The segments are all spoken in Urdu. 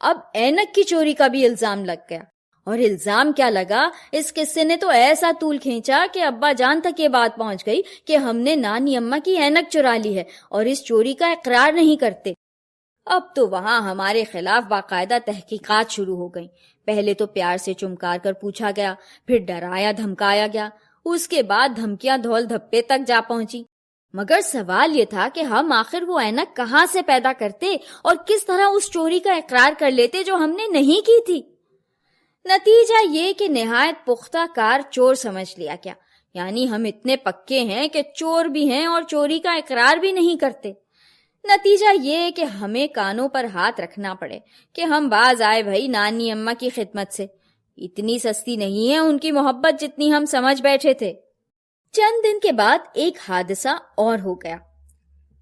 اب اینک کی چوری کا بھی الزام لگ گیا، اور الزام کیا لگا، اس قصے نے تو ایسا طول کھینچا کہ ابا جان تک یہ بات پہنچ گئی کہ ہم نے نانی اماں کی اینک چرا لی ہے اور اس چوری کا اقرار نہیں کرتے۔ اب تو وہاں ہمارے خلاف باقاعدہ تحقیقات شروع ہو گئیں۔ پہلے تو پیار سے چمکار کر پوچھا گیا، پھر ڈرایا دھمکایا گیا، اس کے بعد دھمکیاں دھول دھپے تک جا پہنچی۔ مگر سوال یہ تھا کہ ہم آخر وہ اینک کہاں سے پیدا کرتے اور کس طرح اس چوری کا اقرار کر لیتے جو ہم نے نہیں کی تھی۔ نتیجہ یہ کہ نہایت پختہ کار چور سمجھ لیا گیا، یعنی ہم اتنے پکے ہیں کہ چور بھی ہیں اور چوری کا اقرار بھی نہیں کرتے۔ نتیجہ یہ کہ ہمیں کانوں پر ہاتھ رکھنا پڑے کہ ہم باز آئے بھائی نانی اماں کی خدمت سے۔ اتنی سستی نہیں ہے ان کی محبت جتنی ہم سمجھ بیٹھے تھے۔ چند دن کے بعد ایک حادثہ اور ہو گیا۔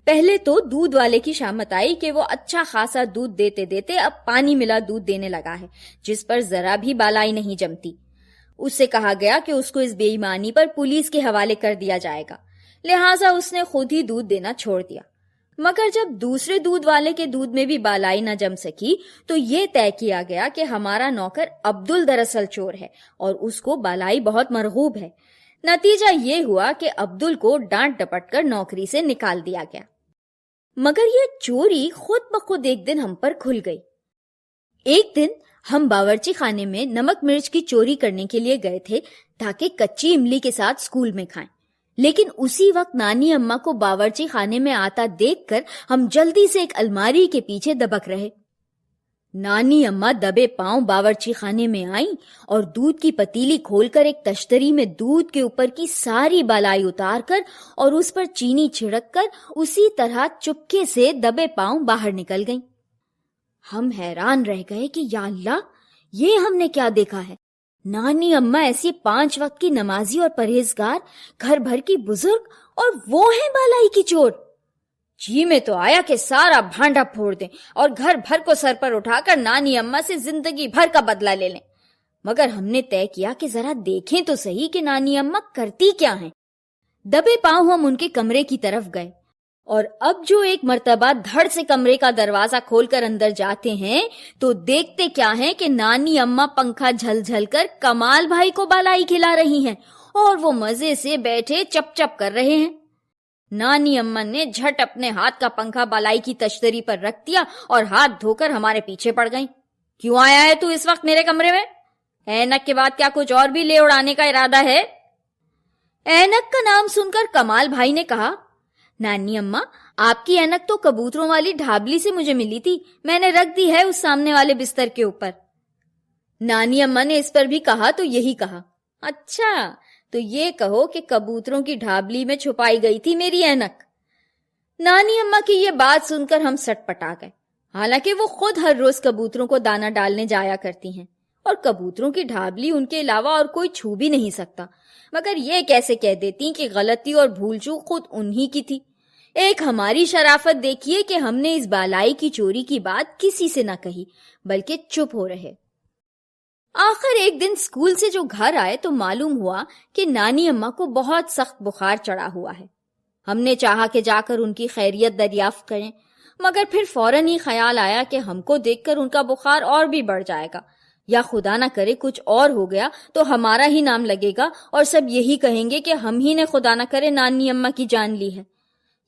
پہلے تو دودھ والے کی شامت آئی کہ وہ اچھا خاصا دودھ دیتے دیتے اب پانی ملا دودھ دینے لگا ہے، جس پر ذرا بھی بالائی نہیں جمتی۔ اس سے کہا گیا کہ اس کو اس بے ایمانی پر پولیس کے حوالے کر دیا جائے گا، لہٰذا اس نے خود ہی دودھ دینا چھوڑ دیا۔ مگر جب دوسرے دودھ والے کے دودھ میں بھی بالائی نہ جم سکی تو یہ طے کیا گیا کہ ہمارا نوکر عبدل دراصل چور ہے اور اس کو بالائی بہت مرغوب ہے۔ نتیجہ یہ ہوا کہ عبدل کو ڈانٹ ڈپٹ کر نوکری سے نکال دیا گیا۔ مگر یہ چوری خود بخود ایک دن ہم پر کھل گئی۔ ایک دن ہم باورچی خانے میں نمک مرچ کی چوری کرنے کے لیے گئے تھے تاکہ کچی املی کے ساتھ اسکول میں کھائیں، لیکن اسی وقت نانی اماں کو باورچی خانے میں آتا دیکھ کر ہم جلدی سے ایک الماری کے پیچھے دبک رہے۔ نانی اماں دبے پاؤں باورچی خانے میں آئیں اور دودھ کی پتیلی کھول کر ایک تشتری میں دودھ کے اوپر کی ساری بالائی اتار کر اور اس پر چینی چھڑک کر اسی طرح چپکے سے دبے پاؤں باہر نکل گئیں۔ ہم حیران رہ گئے کہ یا اللہ، یہ ہم نے کیا دیکھا ہے؟ نانی اماں ایسی 5 وقت کی نمازی اور پرہیزگار، گھر بھر کی بزرگ، اور وہ ہیں بالائی کی چور۔ جی میں تو آیا کہ سارا بھانڈا پھوڑ دیں اور گھر بھر کو سر پر اٹھا کر نانی اماں سے زندگی بھر کا بدلہ لے لیں، مگر ہم نے طے کیا کہ ذرا دیکھیں تو صحیح کہ نانی اماں کرتی کیا ہیں۔ دبے پاؤں ہم ان کے کمرے کی طرف گئے، اور اب جو ایک مرتبہ دھڑ سے کمرے کا دروازہ کھول کر اندر جاتے ہیں تو دیکھتے کیا ہیں کہ نانی اماں پنکھا جھل جھل کر کمال بھائی کو بالائی کھلا رہی ہیں اور وہ مزے سے بیٹھے چپ چپ کر رہے ہیں۔ نانی اماں نے جھٹ اپنے ہاتھ کا پنکھا بالائی کی تشتری پر رکھ دیا اور ہاتھ دھو کر ہمارے پیچھے پڑ گئیں۔ کیوں آیا ہے تو اس وقت میرے کمرے میں؟ اینک کے بعد کیا کچھ اور بھی لے اڑانے کا ارادہ ہے؟ اینک کا نام سن کر کمال بھائی نے کہا، نانی اماں، آپ کی اینک تو کبوتروں والی ڈھابلی سے مجھے ملی تھی، میں نے رکھ دی ہے اس سامنے والے بستر کے اوپر۔ نانی اماں نے اس پر بھی کہا تو یہی کہا، اچھا تو یہ کہو کہ کبوتروں کی ڈھابلی میں چھپائی گئی تھی میری اینک۔ نانی اماں کی یہ بات سن کر ہم سٹ پٹا گئے، حالانکہ وہ خود ہر روز کبوتروں کو دانہ ڈالنے جایا کرتی ہیں اور کبوتروں کی ڈھابلی ان کے علاوہ اور کوئی چھو بھی نہیں سکتا، مگر یہ کیسے کہہ دیتی کہ غلطی اور بھول چوک خود انہی کی تھی۔ ایک ہماری شرافت دیکھیے کہ ہم نے اس بالائی کی چوری کی بات کسی سے نہ کہی بلکہ چپ ہو رہے۔ آخر ایک دن اسکول سے جو گھر آئے تو معلوم ہوا کہ نانی اماں کو بہت سخت بخار چڑھا ہوا ہے۔ ہم نے چاہا کہ جا کر ان کی خیریت دریافت کریں، مگر پھر فوراً ہی خیال آیا کہ ہم کو دیکھ کر ان کا بخار اور بھی بڑھ جائے گا، یا خدا نہ کرے کچھ اور ہو گیا تو ہمارا ہی نام لگے گا اور سب یہی کہیں گے کہ ہم ہی نے خدا نہ کرے نانی اماں کی جان لی ہے۔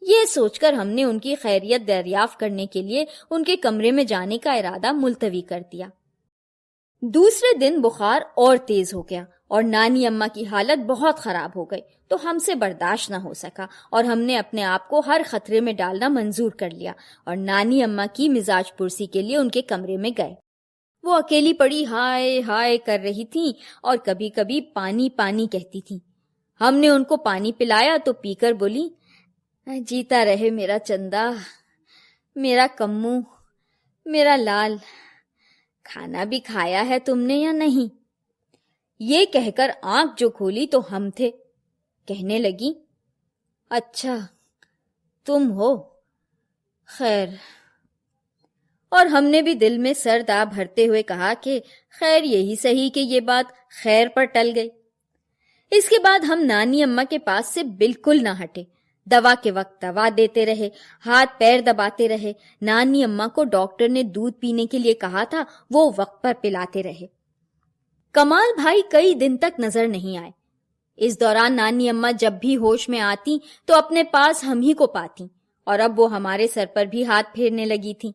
یہ سوچ کر ہم نے ان کی خیریت دریافت کرنے کے لیے ان کے کمرے میں جانے کا ارادہ ملتوی کر دیا۔ دوسرے دن بخار اور تیز ہو گیا اور نانی اماں کی حالت بہت خراب ہو گئی تو ہم سے برداشت نہ ہو سکا اور ہم نے اپنے آپ کو ہر خطرے میں ڈالنا منظور کر لیا اور نانی اماں کی مزاج پرسی کے لیے ان کے کمرے میں گئے۔ وہ اکیلی پڑی ہائے ہائے کر رہی تھیں اور کبھی کبھی پانی پانی کہتی تھیں۔ ہم نے ان کو پانی پلایا تو پی کر بولی، جیتا رہے میرا چندا، میرا کمو، میرا لال، کھانا بھی کھایا ہے تم نے یا نہیں؟ یہ کہہ کر آنکھ جو کھولی تو ہم تھے۔ کہنے لگی، اچھا تم ہو، خیر۔ اور ہم نے بھی دل میں سر دا بھرتے ہوئے کہا کہ خیر یہی صحیح کہ یہ بات خیر پر ٹل گئی۔ اس کے بعد ہم نانی اماں کے پاس سے بالکل نہ ہٹے۔ دوا کے وقت دوا دیتے رہے، ہاتھ پیر دباتے رہے، نانی اماں کو ڈاکٹر نے دودھ پینے کے لیے کہا تھا وہ وقت پر پلاتے رہے۔ کمال بھائی کئی دن تک نظر نہیں آئے۔ اس دوران نانی اماں جب بھی ہوش میں آتی تو اپنے پاس ہم ہی کو پاتی، اور اب وہ ہمارے سر پر بھی ہاتھ پھیرنے لگی تھی،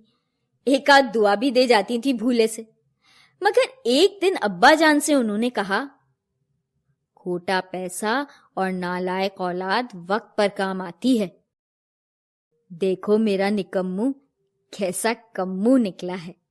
ایک آدھ دعا بھی دے جاتی تھی بھولے سے۔ مگر ایک دن ابا جان سے انہوں نے کہا، کھوٹا پیسہ اور نالائق اولاد وقت پر کام آتی ہے۔ دیکھو میرا نکمو کیسا کمو نکلا ہے۔